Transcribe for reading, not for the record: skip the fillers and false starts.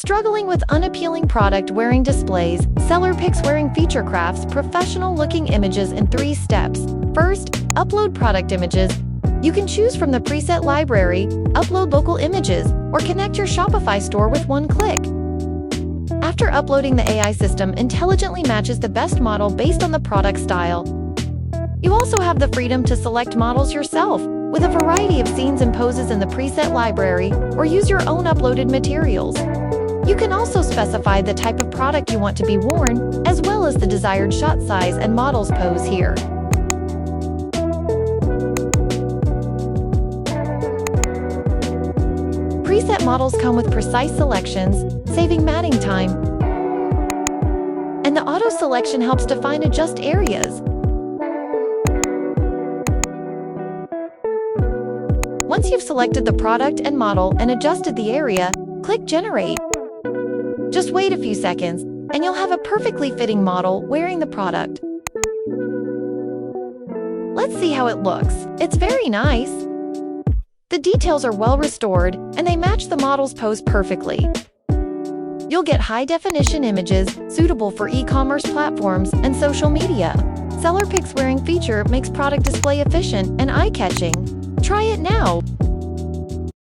Struggling with unappealing product wearing displays, SellerPic's wearing feature crafts professional-looking images in 3 steps. First, upload product images. You can choose from the preset library, upload local images, or connect your Shopify store with one click. After uploading, the AI system intelligently matches the best model based on the product style. You also have the freedom to select models yourself, with a variety of scenes and poses in the preset library, or use your own uploaded materials. You can also specify the type of product you want to be worn, as well as the desired shot size and model's pose here. Preset models come with precise selections, saving matting time. And the auto selection helps define adjust areas. Once you've selected the product and model and adjusted the area, click Generate. Just wait a few seconds, and you'll have a perfectly fitting model wearing the product. Let's see how it looks. It's very nice. The details are well restored, and they match the model's pose perfectly. You'll get high-definition images suitable for e-commerce platforms and social media. SellerPic's wearing feature makes product display efficient and eye-catching. Try it now.